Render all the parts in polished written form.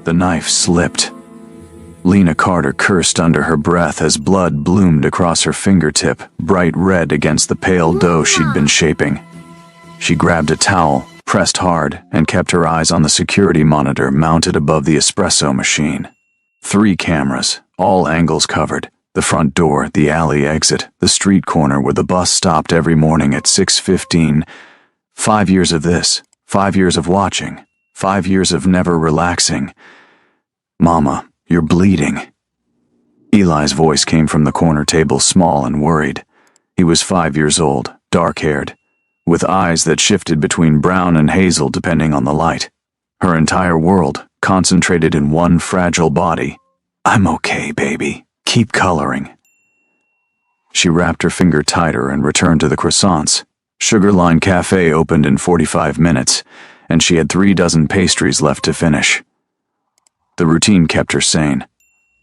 The knife slipped. Lena Carter cursed under her breath as blood bloomed across her fingertip, bright red against the pale dough she'd been shaping. She grabbed a towel, pressed hard, and kept her eyes on the security monitor mounted above the espresso machine. 3 cameras, all angles covered. The front door, the alley exit, the street corner where the bus stopped every morning at 6:15. 5 years of this, 5 years of watching, 5 years of never relaxing. "Mama, you're bleeding." Eli's voice came from the corner table, small and worried. He was 5 years old, dark-haired, with eyes that shifted between brown and hazel depending on the light. Her entire world concentrated in one fragile body. "I'm okay, baby. Keep coloring." She wrapped her finger tighter and returned to the croissants. Sugarline Cafe opened in 45 minutes, and she had 3 dozen pastries left to finish. The routine kept her sane.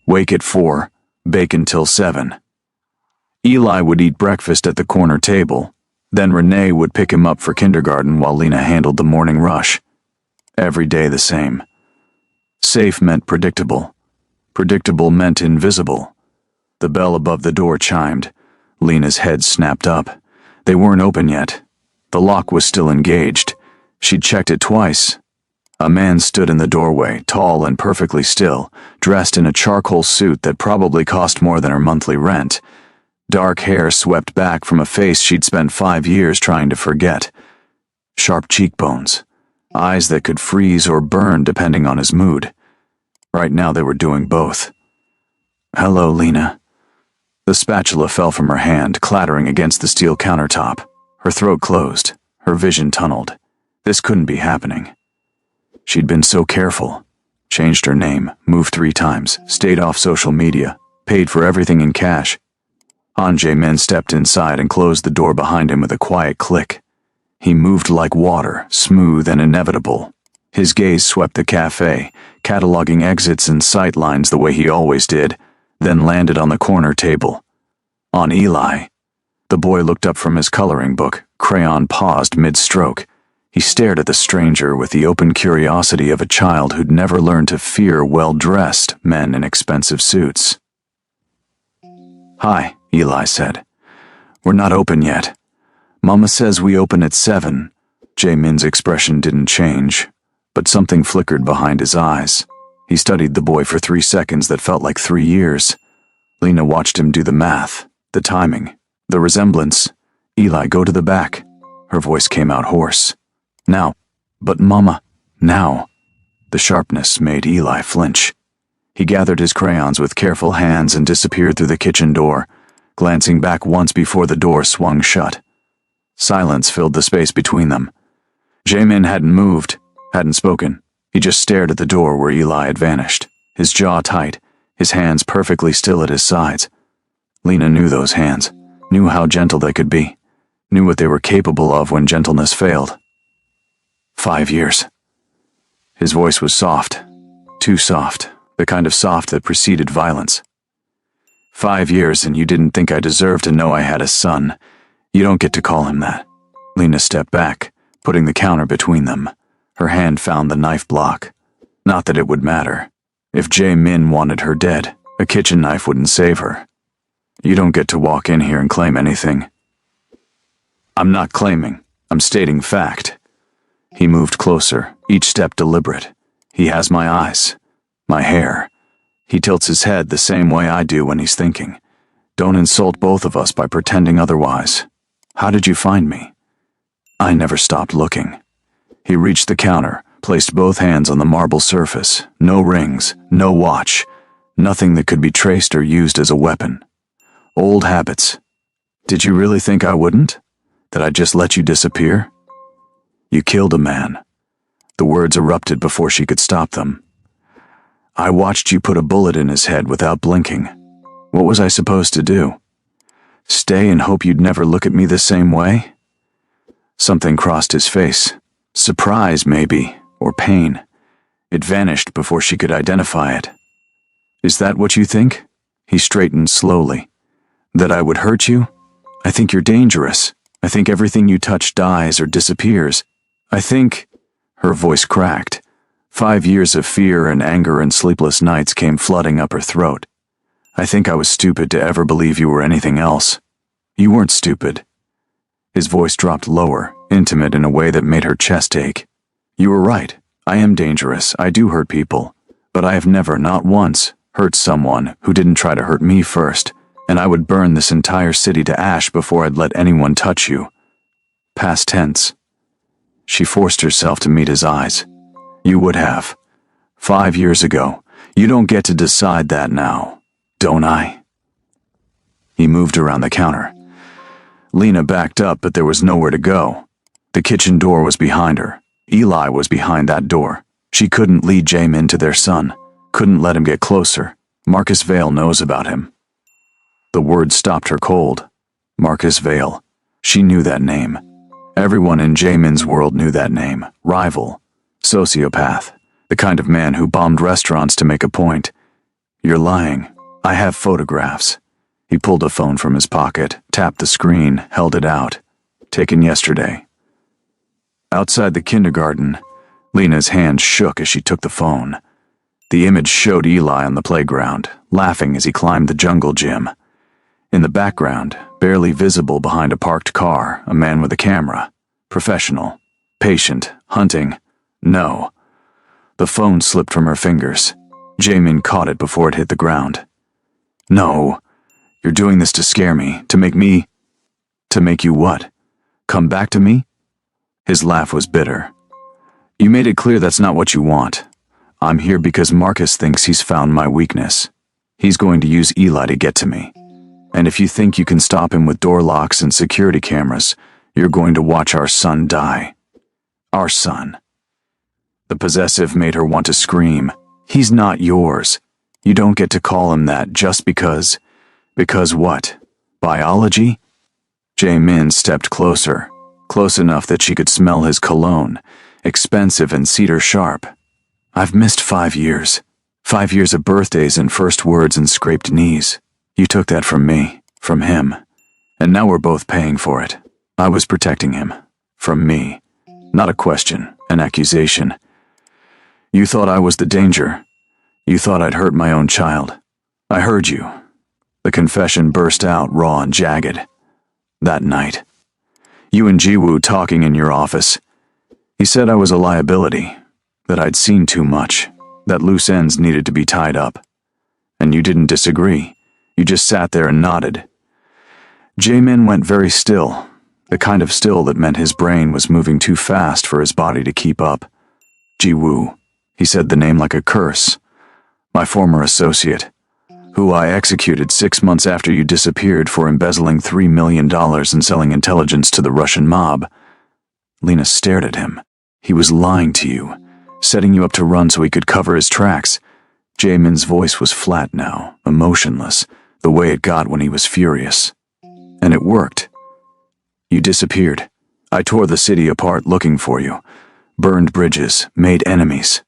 Wake at 4, bake until 7. Eli would eat breakfast at the corner table, then Renee would pick him up for kindergarten while Lena handled the morning rush. Every day the same. Safe meant predictable. Predictable meant invisible. The bell above the door chimed. Lena's head snapped up. They weren't open yet. The lock was still engaged. She'd checked it twice. A man stood in the doorway, tall and perfectly still, dressed in a charcoal suit that probably cost more than her monthly rent. Dark hair swept back from a face she'd spent 5 years trying to forget. Sharp cheekbones. Eyes that could freeze or burn depending on his mood. Right now they were doing both. "Hello, Lena." The spatula fell from her hand, clattering against the steel countertop. Her throat closed, her vision tunneled. This couldn't be happening. She'd been so careful. Changed her name, moved 3 times, stayed off social media, paid for everything in cash. Han Jae-min stepped inside and closed the door behind him with a quiet click. He moved like water, smooth and inevitable. His gaze swept the cafe, cataloging exits and sight lines the way he always did, then landed on the corner table. On Eli. The boy looked up from his coloring book, crayon paused mid-stroke. He stared at the stranger with the open curiosity of a child who'd never learned to fear well-dressed men in expensive suits. "Hi," Eli said. "We're not open yet. Mama says we open at 7. Jae-min's expression didn't change, but something flickered behind his eyes. He studied the boy for 3 seconds that felt like 3 years. Lena watched him do the math, the timing, the resemblance. "Eli, go to the back." Her voice came out hoarse. "Now." "But Mama." "Now." The sharpness made Eli flinch. He gathered his crayons with careful hands and disappeared through the kitchen door, glancing back once before the door swung shut. Silence filled the space between them. Jae-min hadn't moved, hadn't spoken. He just stared at the door where Eli had vanished, his jaw tight, his hands perfectly still at his sides. Lena knew those hands, knew how gentle they could be, knew what they were capable of when gentleness failed. 5 years. His voice was soft, too soft, the kind of soft that preceded violence. 5 years and you didn't think I deserved to know I had a son. You don't get to call him that. Lena stepped back, putting the counter between them. Her hand found the knife block. Not that it would matter. If Jae-min wanted her dead, a kitchen knife wouldn't save her. You don't get to walk in here and claim anything. I'm not claiming. I'm stating fact. He moved closer, each step deliberate. He has my eyes, my hair. He tilts his head the same way I do when he's thinking. Don't insult both of us by pretending otherwise. How did you find me? I never stopped looking. He reached the counter, placed both hands on the marble surface. No rings, no watch, nothing that could be traced or used as a weapon. Old habits. Did you really think I wouldn't? That I'd just let you disappear? You killed a man. The words erupted before she could stop them. I watched you put a bullet in his head without blinking. What was I supposed to do? Stay and hope you'd never look at me the same way? Something crossed his face. Surprise, maybe, or pain. It vanished before she could identify it. Is that what you think? He straightened slowly. That I would hurt you? I think you're dangerous. I think everything you touch dies or disappears. I think... Her voice cracked. 5 years of fear and anger and sleepless nights came flooding up her throat. I think I was stupid to ever believe you were anything else. You weren't stupid. His voice dropped lower, intimate in a way that made her chest ache. You were right. I am dangerous. I do hurt people. But I have never, not once, hurt someone who didn't try to hurt me first, and I would burn this entire city to ash before I'd let anyone touch you. Past tense. She forced herself to meet his eyes. You would have. 5 years ago. You don't get to decide that now, don't I? He moved around the counter. Lena backed up, but there was nowhere to go. The kitchen door was behind her. Eli was behind that door. She couldn't lead Jamin to their son. Couldn't let him get closer. Marcus Vale knows about him. The word stopped her cold. Marcus Vale. She knew that name. Everyone in Jamin's world knew that name. Rival. Sociopath. The kind of man who bombed restaurants to make a point. You're lying. I have photographs. He pulled a phone from his pocket, tapped the screen, held it out. Taken yesterday. Outside the kindergarten, Lena's hand shook as she took the phone. The image showed Eli on the playground, laughing as he climbed the jungle gym. In the background, barely visible behind a parked car, a man with a camera. Professional. Patient. Hunting. No. The phone slipped from her fingers. Jamin caught it before it hit the ground. No. You're doing this to scare me, to make me... To make you what? Come back to me? His laugh was bitter. You made it clear that's not what you want. I'm here because Marcus thinks he's found my weakness. He's going to use Eli to get to me. And if you think you can stop him with door locks and security cameras, you're going to watch our son die. Our son. The possessive made her want to scream. He's not yours. You don't get to call him that just because... Because what? Biology? Jamin stepped closer, close enough that she could smell his cologne, expensive and cedar sharp. I've missed 5 years. 5 years of birthdays and first words and scraped knees. You took that from me, from him. And now we're both paying for it. I was protecting him. From me. Not a question, an accusation. You thought I was the danger. You thought I'd hurt my own child. I heard you. The confession burst out raw and jagged. That night. You and Jiwoo talking in your office. He said I was a liability, that I'd seen too much, that loose ends needed to be tied up. And you didn't disagree. You just sat there and nodded. Jamin went very still, the kind of still that meant his brain was moving too fast for his body to keep up. Jiwoo. He said the name like a curse. My former associate, who I executed 6 months after you disappeared for embezzling $3 million and selling intelligence to the Russian mob. Lena stared at him. He was lying to you, setting you up to run so he could cover his tracks. Jamin's voice was flat now, emotionless, the way it got when he was furious. And it worked. You disappeared. I tore the city apart looking for you, burned bridges, made enemies.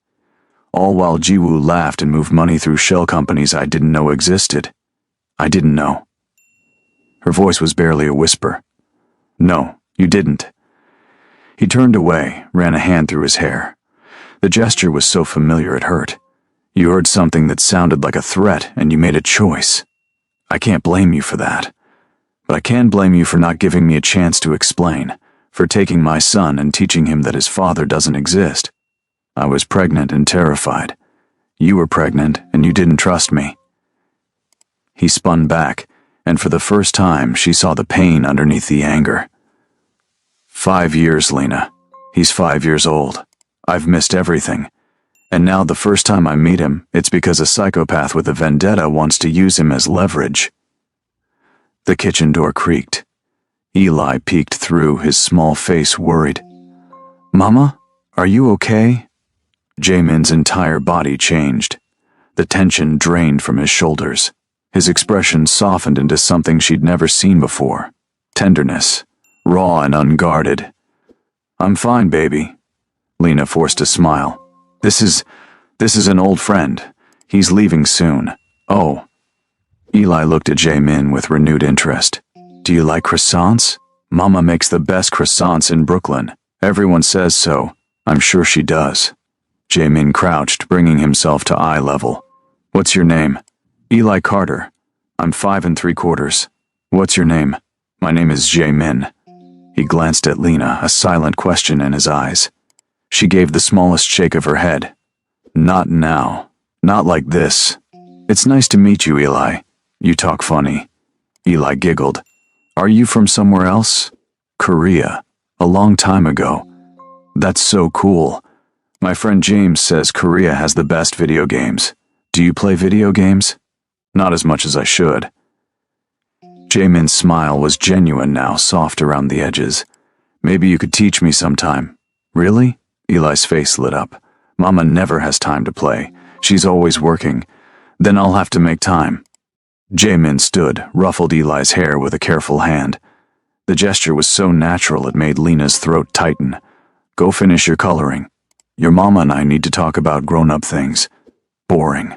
All while Jiwoo laughed and moved money through shell companies I didn't know existed. I didn't know. Her voice was barely a whisper. No, you didn't. He turned away, ran a hand through his hair. The gesture was so familiar it hurt. You heard something that sounded like a threat and you made a choice. I can't blame you for that. But I can blame you for not giving me a chance to explain, for taking my son and teaching him that his father doesn't exist. I was pregnant and terrified. You were pregnant and you didn't trust me. He spun back, and for the first time she saw the pain underneath the anger. 5 years, Lena. He's 5 years old. I've missed everything. And now the first time I meet him, it's because a psychopath with a vendetta wants to use him as leverage. The kitchen door creaked. Eli peeked through, his small face worried. Mama, are you okay? Jamin's entire body changed. The tension drained from his shoulders. His expression softened into something she'd never seen before. Tenderness, raw and unguarded. I'm fine, baby. Lena forced a smile. This is an old friend. He's leaving soon. Oh. Eli looked at Jamin with renewed interest. Do you like croissants? Mama makes the best croissants in Brooklyn. Everyone says so. I'm sure she does. Jamin crouched, bringing himself to eye level. What's your name? Eli Carter. I'm 5 3/4. What's your name? My name is Jamin. He glanced at Lena, a silent question in his eyes. She gave the smallest shake of her head. Not now. Not like this. It's nice to meet you, Eli. You talk funny. Eli giggled. Are you from somewhere else? Korea. A long time ago. That's so cool. My friend James says Korea has the best video games. Do you play video games? Not as much as I should. Jamin's smile was genuine now, soft around the edges. Maybe you could teach me sometime. Really? Eli's face lit up. Mama never has time to play. She's always working. Then I'll have to make time. Jamin stood, ruffled Eli's hair with a careful hand. The gesture was so natural it made Lena's throat tighten. Go finish your coloring. Your mama and I need to talk about grown-up things. Boring.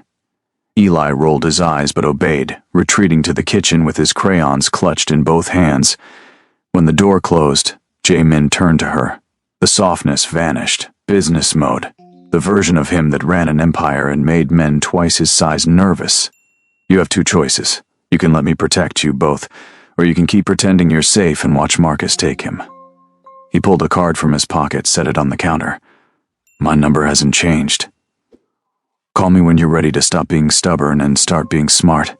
Eli rolled his eyes but obeyed, retreating to the kitchen with his crayons clutched in both hands. When the door closed, Jamin turned to her. The softness vanished. Business mode. The version of him that ran an empire and made men twice his size nervous. You have two choices. You can let me protect you both, or you can keep pretending you're safe and watch Marcus take him. He pulled a card from his pocket, set it on the counter. My number hasn't changed. Call me when you're ready to stop being stubborn and start being smart.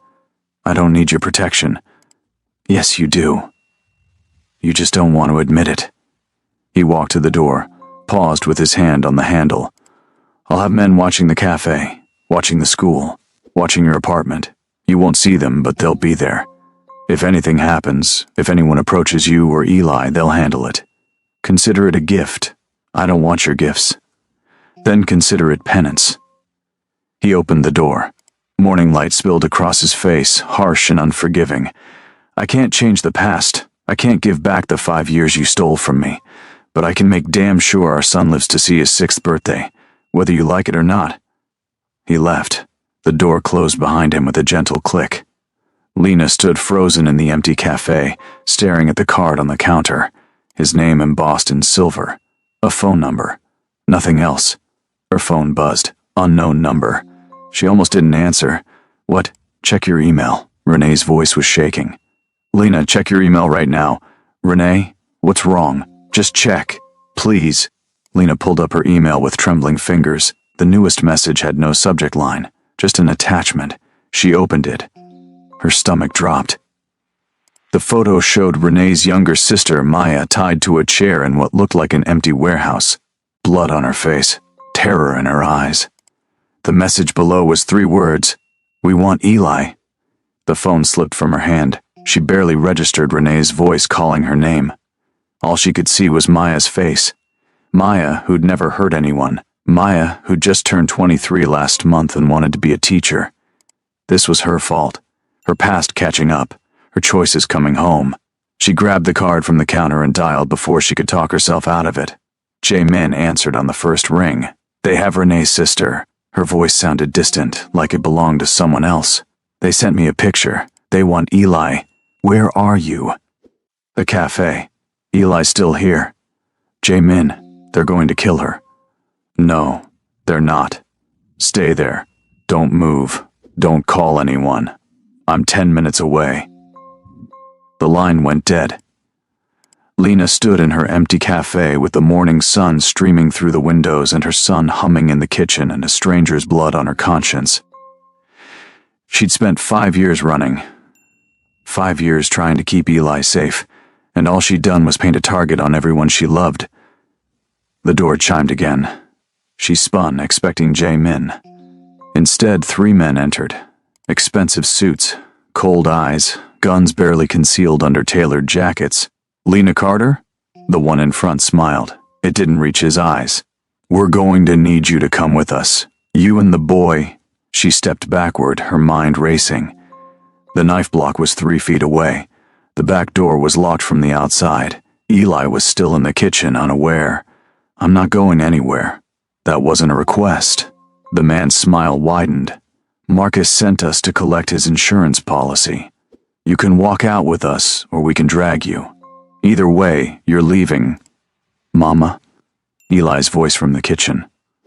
I don't need your protection. Yes, you do. You just don't want to admit it. He walked to the door, paused with his hand on the handle. I'll have men watching the cafe, watching the school, watching your apartment. You won't see them, but they'll be there. If anything happens, if anyone approaches you or Eli, they'll handle it. Consider it a gift. I don't want your gifts. Then consider it penance. He opened the door. Morning light spilled across his face, harsh and unforgiving. I can't change the past. I can't give back the 5 years you stole from me. But I can make damn sure our son lives to see his 6th birthday, whether you like it or not. He left. The door closed behind him with a gentle click. Lena stood frozen in the empty cafe, staring at the card on the counter, his name embossed in silver. A phone number. Nothing else. Her phone buzzed. Unknown number. She almost didn't answer. What? Check your email. Renee's voice was shaking. Lena, check your email right now. Renee? What's wrong? Just check. Please. Lena pulled up her email with trembling fingers. The newest message had no subject line, just an attachment. She opened it. Her stomach dropped. The photo showed Renee's younger sister, Maya, tied to a chair in what looked like an empty warehouse. Blood on her face. Terror in her eyes. The message below was 3 words. We want Eli. The phone slipped from her hand. She barely registered Renee's voice calling her name. All she could see was Maya's face. Maya, who'd never hurt anyone. Maya, who'd just turned 23 last month and wanted to be a teacher. This was her fault. Her past catching up. Her choices coming home. She grabbed the card from the counter and dialed before she could talk herself out of it. Jamin answered on the first ring. They have Renee's sister. Her voice sounded distant, like it belonged to someone else. They sent me a picture. They want Eli. Where are you? The cafe. Eli's still here. Jamin, they're going to kill her. No, they're not. Stay there. Don't move. Don't call anyone. I'm 10 minutes away. The line went dead. Lena stood in her empty cafe with the morning sun streaming through the windows and her son humming in the kitchen and a stranger's blood on her conscience. She'd spent 5 years running. 5 years trying to keep Eli safe, and all she'd done was paint a target on everyone she loved. The door chimed again. She spun, expecting Jamin. Instead, 3 men entered. Expensive suits, cold eyes, guns barely concealed under tailored jackets. Lena Carter? The one in front smiled. It didn't reach his eyes. We're going to need you to come with us. You and the boy. She stepped backward, her mind racing. The knife block was 3 feet away. The back door was locked from the outside. Eli was still in the kitchen, unaware. I'm not going anywhere. That wasn't a request. The man's smile widened. Marcus sent us to collect his insurance policy. You can walk out with us, or we can drag you. Either way, you're leaving. Mama? Eli's voice from the kitchen.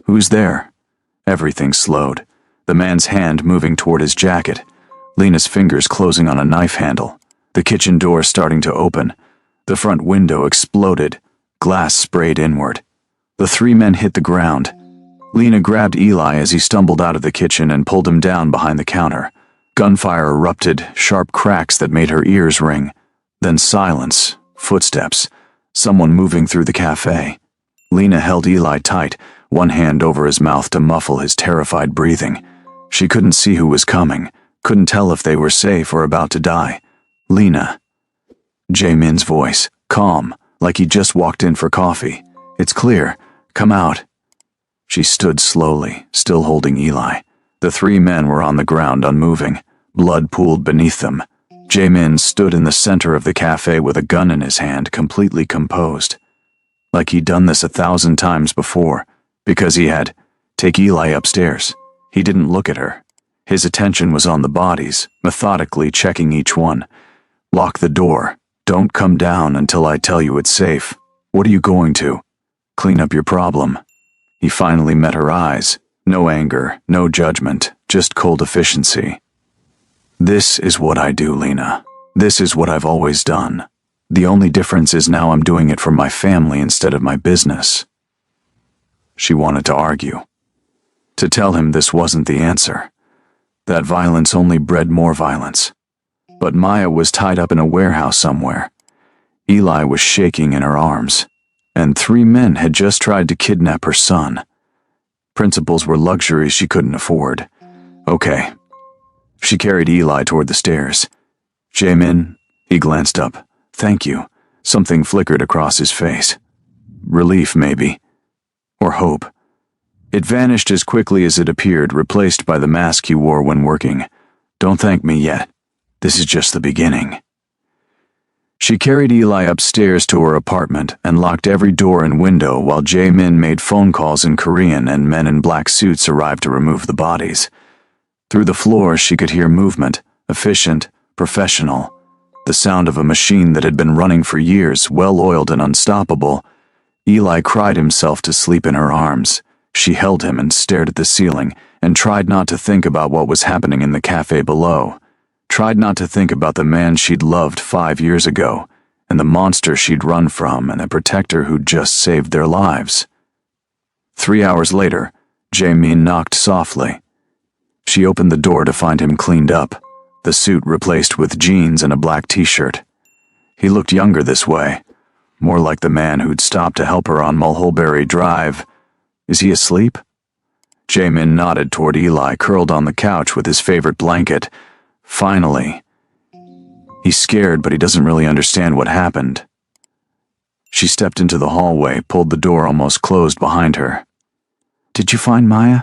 Who's there? Everything slowed. The man's hand moving toward his jacket. Lena's fingers closing on a knife handle. The kitchen door starting to open. The front window exploded. Glass sprayed inward. The three men hit the ground. Lena grabbed Eli as he stumbled out of the kitchen and pulled him down behind the counter. Gunfire erupted, sharp cracks that made her ears ring. Then silence, footsteps, someone moving through the cafe. Lena held Eli tight, one hand over his mouth to muffle his terrified breathing. She couldn't see who was coming, couldn't tell if they were safe or about to die. Lena. Jae-min's voice, calm, like he just walked in for coffee. It's clear. Come out. She stood slowly, still holding Eli. The three men were on the ground, unmoving. Blood pooled beneath them. Jae-min stood in the center of the cafe with a gun in his hand, completely composed. Like he'd done this 1,000 times before, because he had. Take Eli upstairs. He didn't look at her. His attention was on the bodies, methodically checking each one. Lock the door. Don't come down until I tell you it's safe. What are you going to? Clean up your problem. He finally met her eyes. No anger, no judgment, just cold efficiency. This is what I do, Lena. This is what I've always done. The only difference is now I'm doing it for my family instead of my business. She wanted to argue. To tell him this wasn't the answer. That violence only bred more violence. But Maya was tied up in a warehouse somewhere. Eli was shaking in her arms. And 3 men had just tried to kidnap her son. Principles were luxuries she couldn't afford. Okay. She carried Eli toward the stairs. Jae-min, he glanced up. Thank you. Something flickered across his face. Relief, maybe. Or hope. It vanished as quickly as it appeared, replaced by the mask he wore when working. Don't thank me yet. This is just the beginning. She carried Eli upstairs to her apartment and locked every door and window while Jae-min made phone calls in Korean and men in black suits arrived to remove the bodies. Through the floor she could hear movement, efficient, professional, the sound of a machine that had been running for years, well-oiled and unstoppable. Eli cried himself to sleep in her arms. She held him and stared at the ceiling and tried not to think about what was happening in the cafe below. Tried not to think about the man she'd loved 5 years ago, and the monster she'd run from, and the protector who'd just saved their lives. 3 hours later, Jae-min knocked softly. She opened the door to find him cleaned up, the suit replaced with jeans and a black t-shirt. He looked younger this way, more like the man who'd stopped to help her on Mulholberry Drive. Is he asleep? Jae-min nodded toward Eli, curled on the couch with his favorite blanket. Finally. He's scared, but he doesn't really understand what happened. She stepped into the hallway, pulled the door almost closed behind her. Did you find Maya?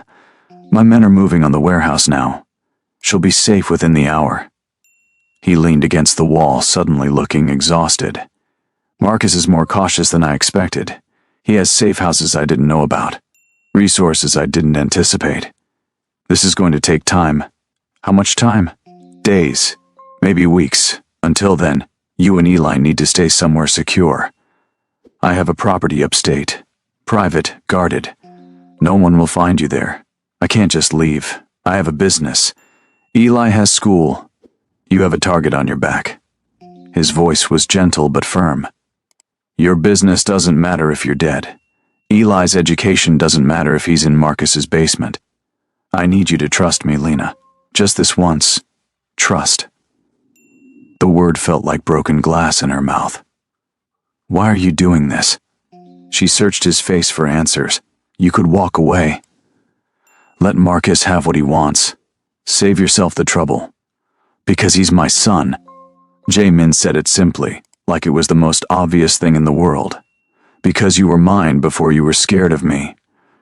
My men are moving on the warehouse now. She'll be safe within the hour. He leaned against the wall, suddenly looking exhausted. Marcus is more cautious than I expected. He has safe houses I didn't know about. Resources I didn't anticipate. This is going to take time. How much time? Days, maybe weeks. Until then, you and Eli need to stay somewhere secure. I have a property upstate. Private, guarded. No one will find you there. I can't just leave. I have a business. Eli has school. You have a target on your back. His voice was gentle but firm. Your business doesn't matter if you're dead. Eli's education doesn't matter if he's in Marcus's basement. I need you to trust me, Lena. Just this once. Trust. The word felt like broken glass in her mouth. Why are you doing this? She searched his face for answers. You could walk away. Let Marcus have what he wants. Save yourself the trouble. Because he's my son. Jae-min said it simply, like it was the most obvious thing in the world. Because you were mine before you were scared of me.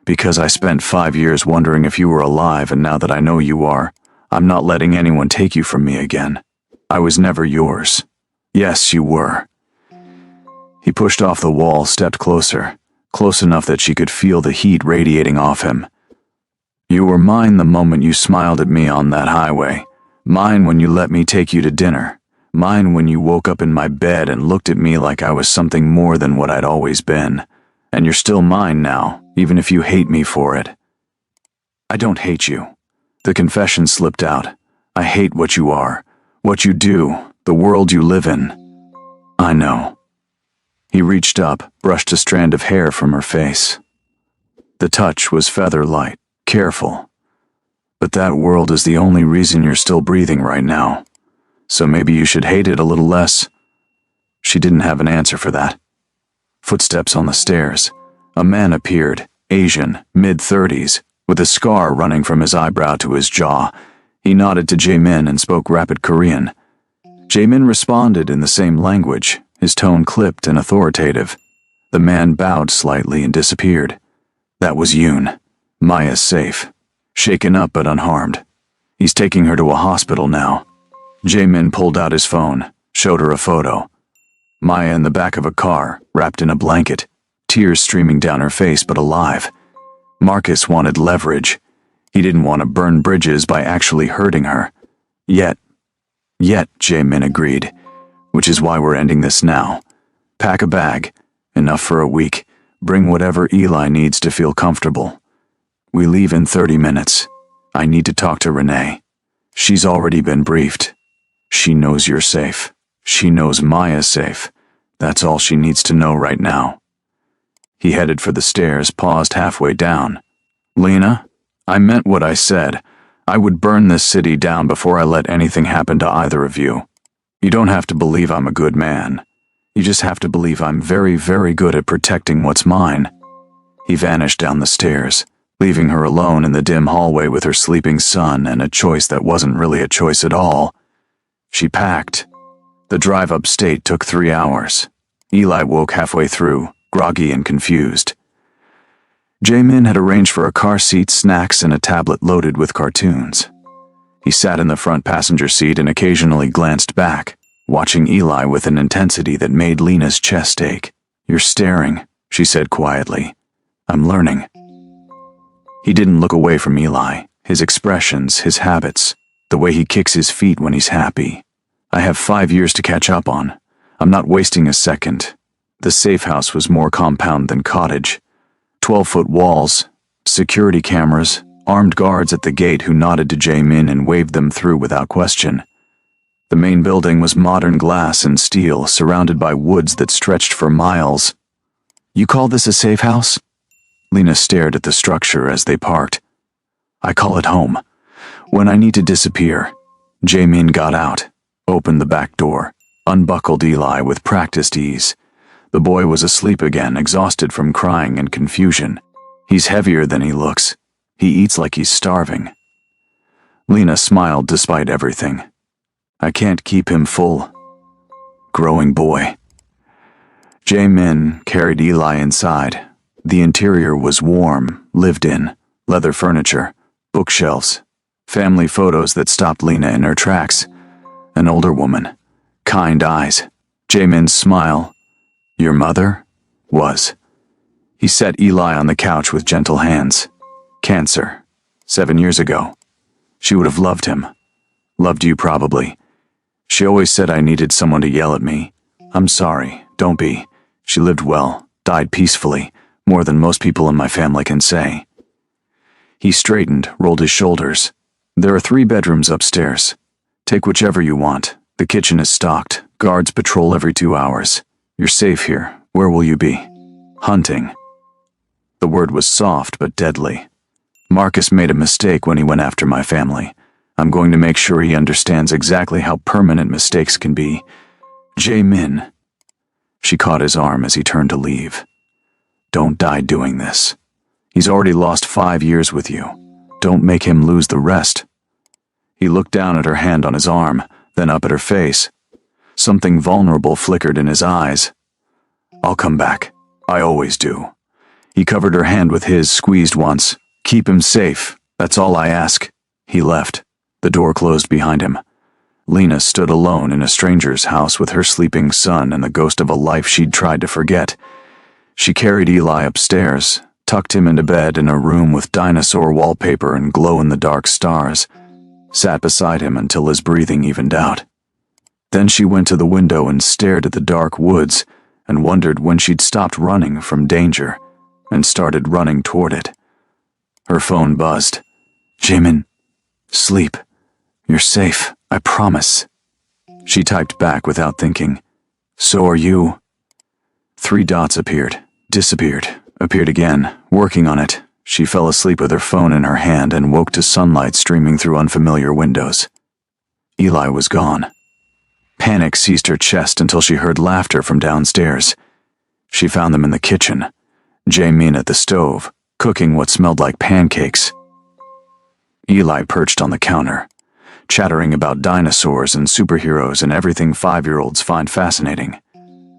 Because I spent 5 years wondering if you were alive, and now that I know you are, I'm not letting anyone take you from me again. I was never yours. Yes, you were. He pushed off the wall, stepped closer, close enough that she could feel the heat radiating off him. You were mine the moment you smiled at me on that highway. Mine when you let me take you to dinner. Mine when you woke up in my bed and looked at me like I was something more than what I'd always been. And you're still mine now, even if you hate me for it. I don't hate you. The confession slipped out. I hate what you are, what you do, the world you live in. I know. He reached up, brushed a strand of hair from her face. The touch was feather-light, careful. But that world is the only reason you're still breathing right now. So maybe you should hate it a little less. She didn't have an answer for that. Footsteps on the stairs. A man appeared, Asian, mid-30s, with a scar running from his eyebrow to his jaw. He nodded to Jae-min and spoke rapid Korean. Jae-min responded in the same language, his tone clipped and authoritative. The man bowed slightly and disappeared. That was Yoon. Maya's safe. Shaken up but unharmed. He's taking her to a hospital now. Jae-min pulled out his phone, showed her a photo. Maya in the back of a car, wrapped in a blanket, tears streaming down her face but alive. Marcus wanted leverage. He didn't want to burn bridges by actually hurting her. Yet, Jae-min agreed, which is why we're ending this now. Pack a bag, enough for a week. Bring whatever Eli needs to feel comfortable. We leave in 30 minutes. I need to talk to Renee. She's already been briefed. She knows you're safe. She knows Maya's safe. That's all she needs to know right now. He headed for the stairs, paused halfway down. Lena, I meant what I said. I would burn this city down before I let anything happen to either of you. You don't have to believe I'm a good man. You just have to believe I'm very, very good at protecting what's mine. He vanished down the stairs, leaving her alone in the dim hallway with her sleeping son and a choice that wasn't really a choice at all. She packed. The drive upstate took 3 hours. Eli woke halfway through, groggy and confused. Jae-min had arranged for a car seat, snacks, and a tablet loaded with cartoons. He sat in the front passenger seat and occasionally glanced back, watching Eli with an intensity that made Lena's chest ache. You're staring, she said quietly. I'm learning. He didn't look away from Eli, his expressions, his habits, the way he kicks his feet when he's happy. I have 5 years to catch up on. I'm not wasting a second. The safe house was more compound than cottage. 12-foot walls, security cameras, armed guards at the gate who nodded to Jae-min and waved them through without question. The main building was modern glass and steel, surrounded by woods that stretched for miles. You call this a safe house? Lena stared at the structure as they parked. I call it home. When I need to disappear. Jae-min got out, opened the back door, unbuckled Eli with practiced ease. The boy was asleep again, exhausted from crying and confusion. He's heavier than he looks. He eats like he's starving. Lena smiled despite everything. I can't keep him full. Growing boy. Jae-min carried Eli inside. The interior was warm, lived in, leather furniture, bookshelves, family photos that stopped Lena in her tracks. An older woman, kind eyes. Jae-min's smile. Your mother? Was. He set Eli on the couch with gentle hands. Cancer. 7 years ago. She would have loved him. Loved you probably. She always said I needed someone to yell at me. I'm sorry, don't be. She lived well, died peacefully, more than most people in my family can say. He straightened, rolled his shoulders. There are 3 bedrooms upstairs. Take whichever you want. The kitchen is stocked. Guards patrol every 2 hours. You're safe here. Where will you be? Hunting. The word was soft but deadly. Marcus made a mistake when he went after my family. I'm going to make sure he understands exactly how permanent mistakes can be. Jae-min. She caught his arm as he turned to leave. Don't die doing this. He's already lost 5 years with you. Don't make him lose the rest. He looked down at her hand on his arm, then up at her face. Something vulnerable flickered in his eyes. I'll come back. I always do. He covered her hand with his, squeezed once. Keep him safe. That's all I ask. He left. The door closed behind him. Lena stood alone in a stranger's house with her sleeping son and the ghost of a life she'd tried to forget. She carried Eli upstairs, tucked him into bed in a room with dinosaur wallpaper and glow-in-the-dark stars, sat beside him until his breathing evened out. Then she went to the window and stared at the dark woods and wondered when she'd stopped running from danger. and started running toward it. Her phone buzzed. "Jamin, sleep. You're safe, I promise." She typed back without thinking. "So are you." 3 dots appeared, disappeared, appeared again, working on it. She fell asleep with her phone in her hand and woke to sunlight streaming through unfamiliar windows. Eli was gone. Panic seized her chest until she heard laughter from downstairs. She found them in the kitchen, Jamin at the stove, cooking what smelled like pancakes. Eli perched on the counter, chattering about dinosaurs and superheroes and everything 5-year-olds find fascinating.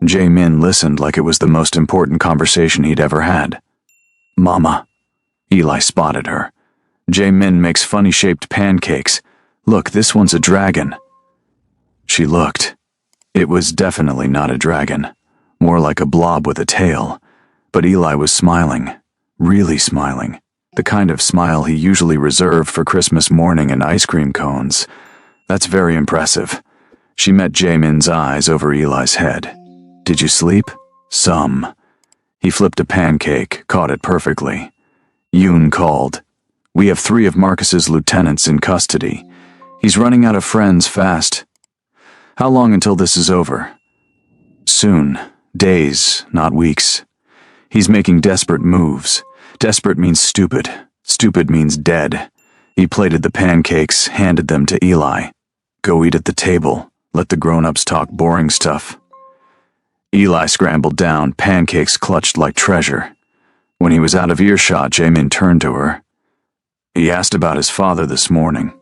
Jamin listened like it was the most important conversation he'd ever had. "Mama." Eli spotted her. "Jamin makes funny-shaped pancakes. Look, this one's a dragon." She looked. It was definitely not a dragon, more like a blob with a tail. But Eli was smiling, really smiling, the kind of smile he usually reserved for Christmas morning and ice cream cones. That's very impressive. She met Jamin's eyes over Eli's head. "Did you sleep?" "Some." He flipped a pancake, caught it perfectly. Yoon called. "We have 3 of Marcus's lieutenants in custody. He's running out of friends fast." "How long until this is over?" "Soon. Days, not weeks. He's making desperate moves. Desperate means stupid. Stupid means dead." He plated the pancakes, handed them to Eli. "Go eat at the table. Let the grown-ups talk boring stuff." Eli scrambled down, pancakes clutched like treasure. When he was out of earshot, Jamin turned to her. "He asked about his father this morning."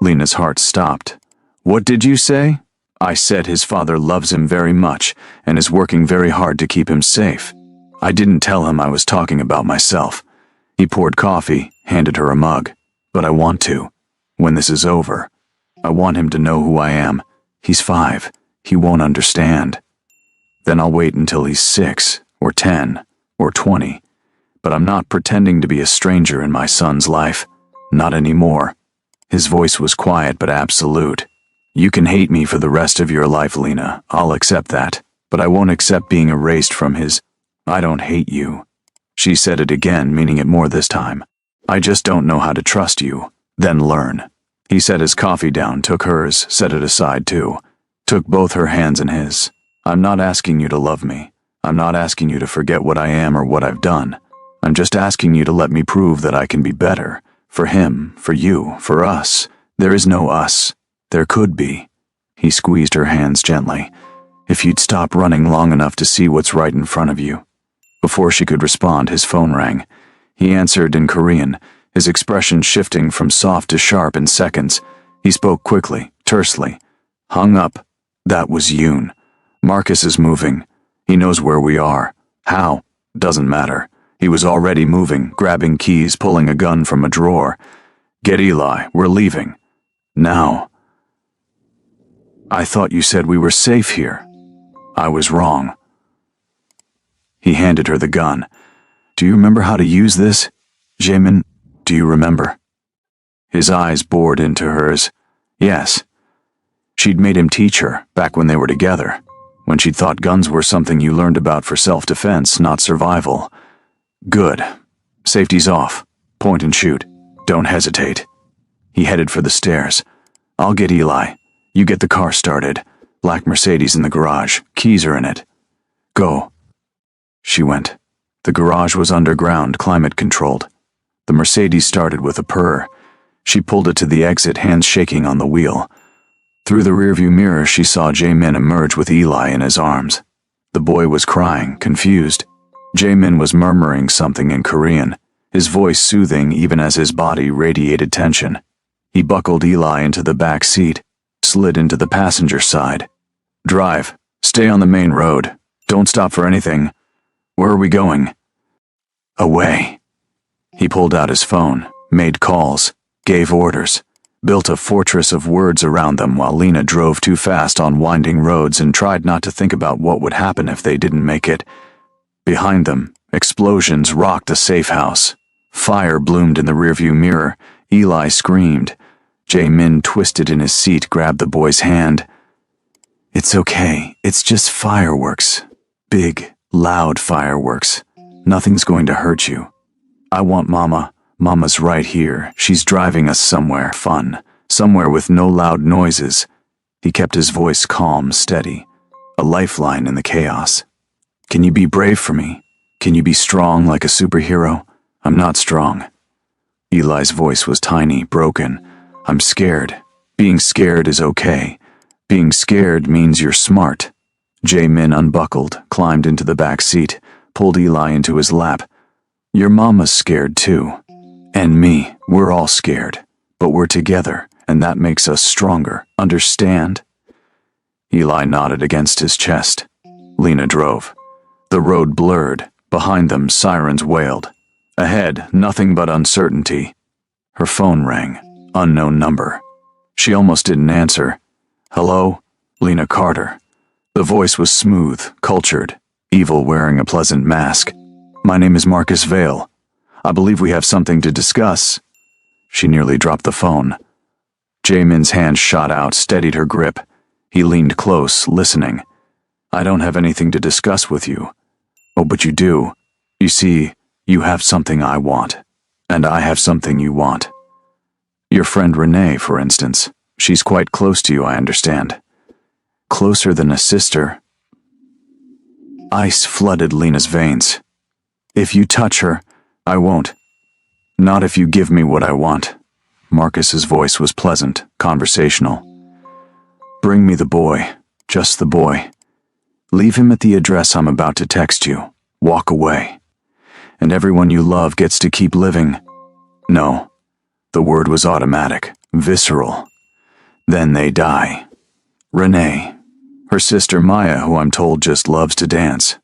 Lena's heart stopped. "What did you say?" "I said his father loves him very much and is working very hard to keep him safe. I didn't tell him I was talking about myself." He poured coffee, handed her a mug. "But I want to. When this is over. I want him to know who I am. He's 5. He won't understand. Then I'll wait until he's 6, or 10, or 20. But I'm not pretending to be a stranger in my son's life. Not anymore." His voice was quiet but absolute. "You can hate me for the rest of your life, Lena. I'll accept that. But I won't accept being erased from his... I don't hate you." She said it again, meaning it more this time. "I just don't know how to trust you. Then learn." He set his coffee down, took hers, set it aside too. Took both her hands in his. "I'm not asking you to love me. I'm not asking you to forget what I am or what I've done. I'm just asking you to let me prove that I can be better. For him, for you, for us. There is no us. There could be." He squeezed her hands gently. "If you'd stop running long enough to see what's right in front of you." Before she could respond, his phone rang. He answered in Korean, his expression shifting from soft to sharp in seconds. He spoke quickly, tersely. Hung up. That was Yoon. "Marcus is moving. He knows where we are. How? Doesn't matter. He was already moving, grabbing keys, pulling a gun from a drawer. Get Eli. We're leaving. Now." "I thought you said we were safe here." "I was wrong." He handed her the gun. "Do you remember how to use this? Jamin, do you remember?" His eyes bored into hers. Yes. She'd made him teach her, back when they were together, when she'd thought guns were something you learned about for self-defense, not survival. "Good. Safety's off. Point and shoot. Don't hesitate." He headed for the stairs. "I'll get Eli. You get the car started. Black Mercedes in the garage. Keys are in it. Go." She went. The garage was underground, climate-controlled. The Mercedes started with a purr. She pulled it to the exit, hands shaking on the wheel. Through the rearview mirror, she saw Jamin emerge with Eli in his arms. The boy was crying, confused. Jamin was murmuring something in Korean, his voice soothing even as his body radiated tension. He buckled Eli into the back seat, slid into the passenger side. "Drive. Stay on the main road. Don't stop for anything. Where are we going?" "Away." He pulled out his phone, made calls, gave orders, built a fortress of words around them while Lena drove too fast on winding roads and tried not to think about what would happen if they didn't make it. Behind them, explosions rocked the safe house. Fire bloomed in the rearview mirror. Eli screamed. Jamin twisted in his seat, grabbed the boy's hand. "It's okay. It's just fireworks. Big, loud fireworks. Nothing's going to hurt you. I want Mama. Mama's right here. She's driving us somewhere fun, somewhere with no loud noises." He kept his voice calm, steady, a lifeline in the chaos. "Can you be brave for me? Can you be strong like a superhero? I'm not strong." Eli's voice was tiny, broken. "I'm scared. Being scared is okay. Being scared means you're smart." Jae-min unbuckled, climbed into the back seat, pulled Eli into his lap. "Your mama's scared too. And me, we're all scared. But we're together, and that makes us stronger. Understand?" Eli nodded against his chest. Lena drove. The road blurred. Behind them, sirens wailed. Ahead, nothing but uncertainty. Her phone rang. Unknown number. She almost didn't answer. "Hello? Lena Carter." The voice was smooth, cultured, evil wearing a pleasant mask. "My name is Marcus Vale. I believe we have something to discuss." She nearly dropped the phone. Jaemin's hand shot out, steadied her grip. He leaned close, listening. "I don't have anything to discuss with you." "Oh, but you do. You see, you have something I want, and I have something you want. Your friend Renee, for instance. She's quite close to you, I understand." "Closer than a sister." Ice flooded Lena's veins. "If you touch her, I won't. Not if you give me what I want." Marcus's voice was pleasant, conversational. "Bring me the boy, just the boy. Leave him at the address I'm about to text you. Walk away. And everyone you love gets to keep living." No, the word was automatic, visceral. "Then they die. Renee. Her sister Maya, who I'm told just loves to dance.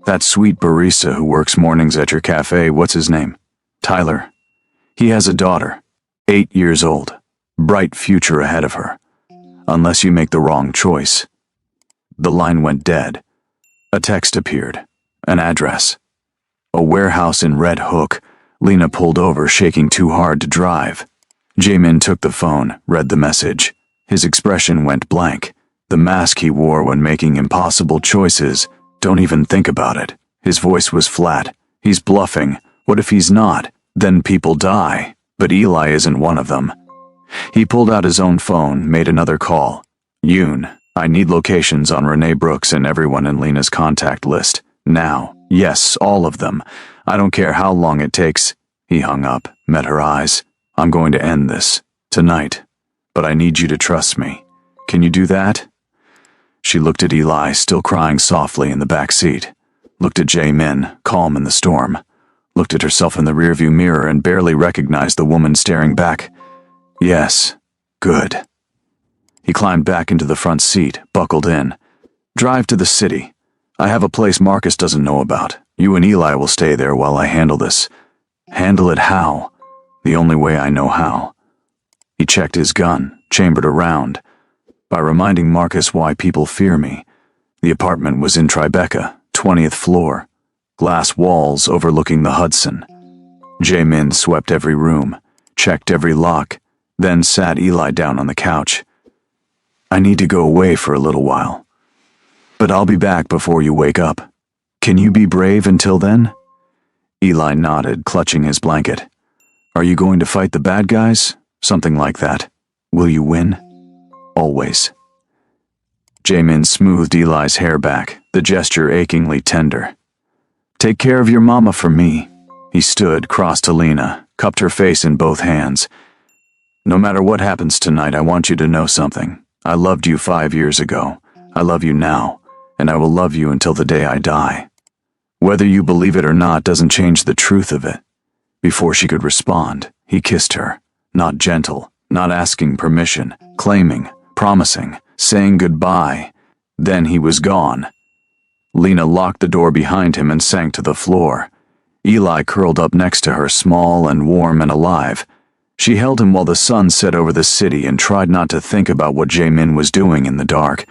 That sweet barista who works mornings at your cafe, what's his name? Tyler. He has a daughter, 8 years old. Bright future ahead of her. Unless you make the wrong choice." The line went dead. A text appeared. An address. A warehouse in Red Hook. Lena pulled over, shaking too hard to drive. Jaemin took the phone, read the message. His expression went blank. The mask he wore when making impossible choices. Don't even think about it. His voice was flat. He's bluffing. What if he's not? Then people die. But Eli isn't one of them. He pulled out his own phone, made another call. "Yoon, I need locations on Renee Brooks and everyone in Lena's contact list. Now. Yes, all of them. I don't care how long it takes." He hung up, met her eyes. "I'm going to end this. Tonight. But I need you to trust me. Can you do that?" She looked at Eli, still crying softly in the back seat. Looked at Jae-min, calm in the storm. Looked at herself in the rearview mirror and barely recognized the woman staring back. "Yes. Good." He climbed back into the front seat, buckled in. "Drive to the city. I have a place Marcus doesn't know about. You and Eli will stay there while I handle this." "Handle it how?" "The only way I know how." He checked his gun, chambered around. "By reminding Marcus why people fear me." The apartment was in Tribeca, 20th floor. Glass walls overlooking the Hudson. Jae-min swept every room, checked every lock, then sat Eli down on the couch. "I need to go away for a little while. But I'll be back before you wake up. Can you be brave until then?" Eli nodded, clutching his blanket. "Are you going to fight the bad guys? Something like that. Will you win?" "Always." Jaemin smoothed Eli's hair back, the gesture achingly tender. "Take care of your mama for me." He stood, crossed to Lena, cupped her face in both hands. "No matter what happens tonight, I want you to know something. I loved you 5 years ago. I love you now, and I will love you until the day I die. Whether you believe it or not doesn't change the truth of it." Before she could respond, he kissed her, not gentle, not asking permission, claiming, promising, saying goodbye. Then he was gone. Lena locked the door behind him and sank to the floor. Eli curled up next to her, small and warm and alive. She held him while the sun set over the city and tried not to think about what Jae-min was doing in the dark.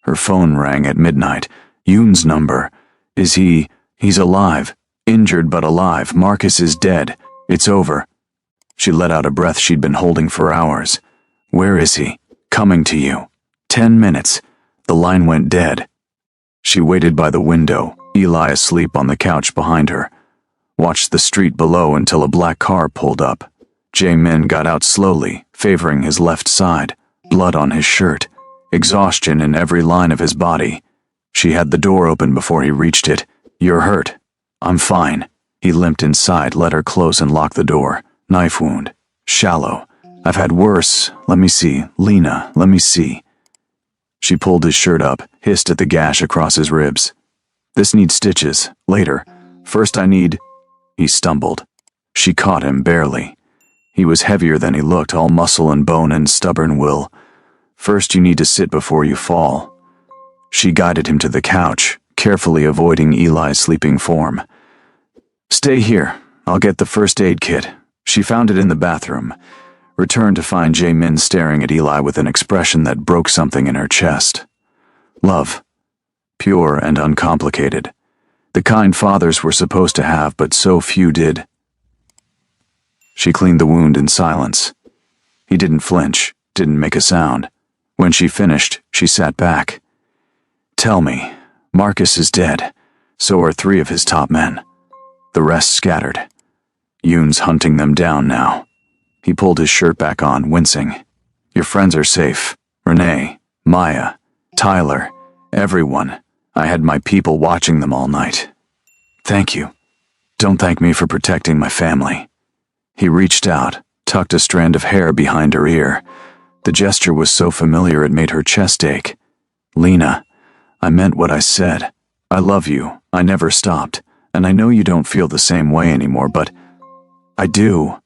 Her phone rang at midnight. Yoon's number. He's alive. Injured but alive. Marcus is dead. It's over. She let out a breath she'd been holding for hours. "Where is he?" "Coming to you." 10 minutes. The line went dead. She waited by the window, Eli asleep on the couch behind her. Watched the street below until a black car pulled up. Jae-min got out slowly, favoring his left side, blood on his shirt, exhaustion in every line of his body. She had the door open before he reached it. "You're hurt." "I'm fine." He limped inside, let her close and lock the door. "Knife wound. Shallow. I've had worse. Let me see. Lena, let me see." She pulled his shirt up, hissed at the gash across his ribs. "This needs stitches. Later. First I need—" He stumbled. She caught him barely. He was heavier than he looked, all muscle and bone and stubborn will. "First you need to sit before you fall." She guided him to the couch, carefully avoiding Eli's sleeping form. "Stay here. I'll get the first aid kit." She found it in the bathroom. Returned to find Jae-min staring at Eli with an expression that broke something in her chest. Love. Pure and uncomplicated. The kind fathers were supposed to have, but so few did. She cleaned the wound in silence. He didn't flinch, didn't make a sound. When she finished, she sat back. "Tell me, Marcus is dead. So are 3 of his top men. The rest scattered. Yoon's hunting them down now." He pulled his shirt back on, wincing. "Your friends are safe. Renee, Maya, Tyler, everyone. I had my people watching them all night. Thank you. Don't thank me for protecting my family." He reached out, tucked a strand of hair behind her ear. The gesture was so familiar it made her chest ache. "Lena, I meant what I said. I love you. I never stopped. And I know you don't feel the same way anymore, but I do."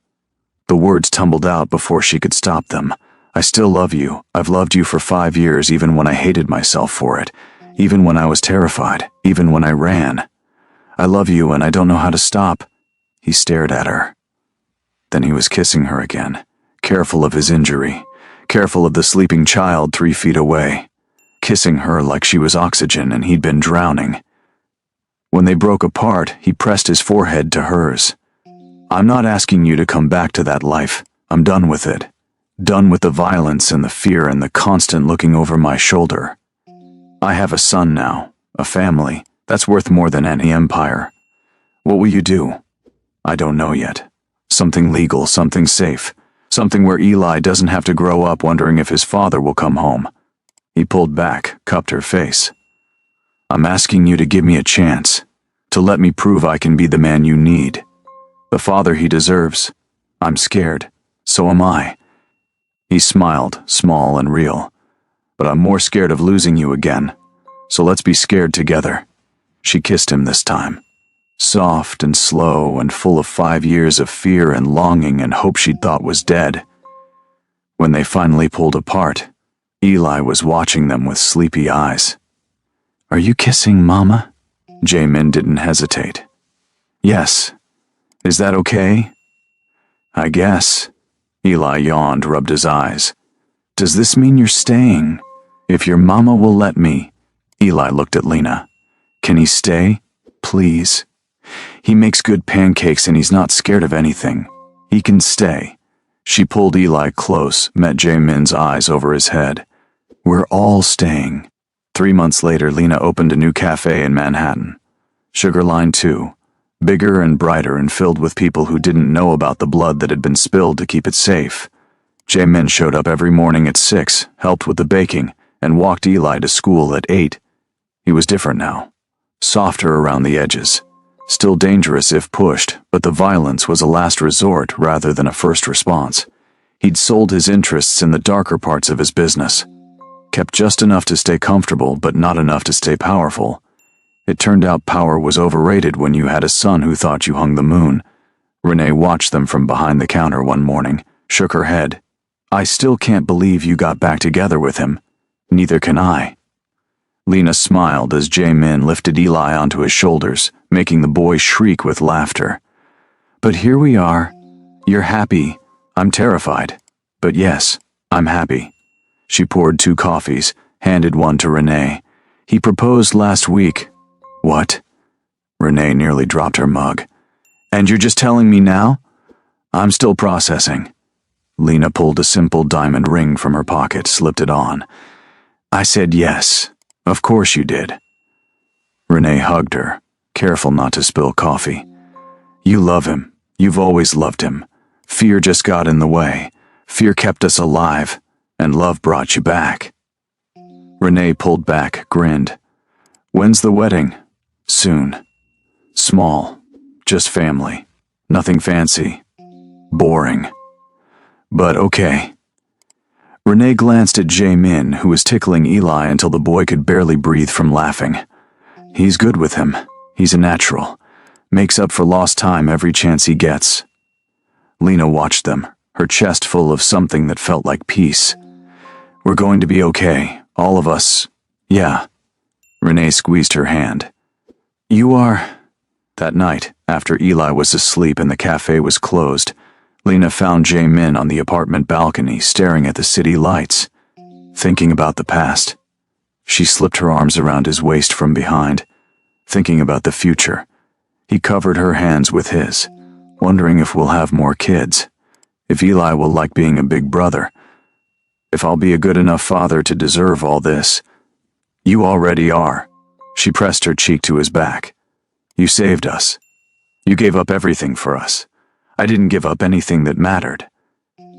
The words tumbled out before she could stop them. "I still love you. I've loved you for 5 years, even when I hated myself for it. Even when I was terrified. Even when I ran. I love you and I don't know how to stop." He stared at her. Then he was kissing her again, careful of his injury, careful of the sleeping child 3 feet away, kissing her like she was oxygen and he'd been drowning. When they broke apart, he pressed his forehead to hers. "I'm not asking you to come back to that life. I'm done with it. Done with the violence and the fear and the constant looking over my shoulder. I have a son now, a family, that's worth more than any empire. What will you do? I don't know yet. Something legal, something safe, something where Eli doesn't have to grow up wondering if his father will come home." He pulled back, cupped her face. "I'm asking you to give me a chance, to let me prove I can be the man you need. The father he deserves. I'm scared. So am I." He smiled, small and real. "But I'm more scared of losing you again. So let's be scared together." She kissed him this time. Soft and slow and full of 5 years of fear and longing and hope she'd thought was dead. When they finally pulled apart, Eli was watching them with sleepy eyes. "Are you kissing Mama?" Jae-min didn't hesitate. "Yes. Is that okay?" "I guess." Eli yawned, rubbed his eyes. "Does this mean you're staying? If your mama will let me." Eli looked at Lena. "Can he stay? Please. He makes good pancakes and he's not scared of anything. He can stay." She pulled Eli close, met Jae-min's eyes over his head. "We're all staying." 3 months later, Lena opened a new cafe in Manhattan. Sugar Line 2. Bigger and brighter and filled with people who didn't know about the blood that had been spilled to keep it safe. Jae-min showed up every morning at 6, helped with the baking, and walked Eli to school at 8. He was different now. Softer around the edges. Still dangerous if pushed, but the violence was a last resort rather than a first response. He'd sold his interests in the darker parts of his business. Kept just enough to stay comfortable, but not enough to stay powerful. It turned out power was overrated when you had a son who thought you hung the moon. Renee watched them from behind the counter one morning, shook her head. "I still can't believe you got back together with him. Neither can I." Lena smiled as Jae-min lifted Eli onto his shoulders, making the boy shriek with laughter. "But here we are. You're happy. I'm terrified. But yes, I'm happy." She poured 2 coffees, handed one to Renee. "He proposed last week." "What?" Renee nearly dropped her mug. "And you're just telling me now?" "I'm still processing." Lena pulled a simple diamond ring from her pocket, slipped it on. "I said yes. Of course you did." Renee hugged her, careful not to spill coffee. You love him. You've always loved him. Fear just got in the way. Fear kept us alive, and love brought you back. Renee pulled back, grinned. When's the wedding? Soon. Small. Just family. Nothing fancy. Boring. But okay. Renee glanced at Jae-min, who was tickling Eli until the boy could barely breathe from laughing. He's good with him. He's a natural. Makes up for lost time every chance he gets. Lena watched them, her chest full of something that felt like peace. We're going to be okay, all of us. Yeah. Renee squeezed her hand. You are... That night, after Eli was asleep and the cafe was closed, Lena found Jae-min on the apartment balcony staring at the city lights, thinking about the past. She slipped her arms around his waist from behind, thinking about the future. He covered her hands with his, wondering if we'll have more kids, if Eli will like being a big brother, if I'll be a good enough father to deserve all this. You already are. She pressed her cheek to his back. You saved us. You gave up everything for us. I didn't give up anything that mattered.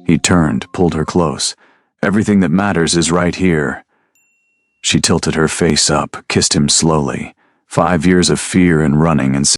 He turned, pulled her close. Everything that matters is right here. She tilted her face up, kissed him slowly. 5 years of fear and running and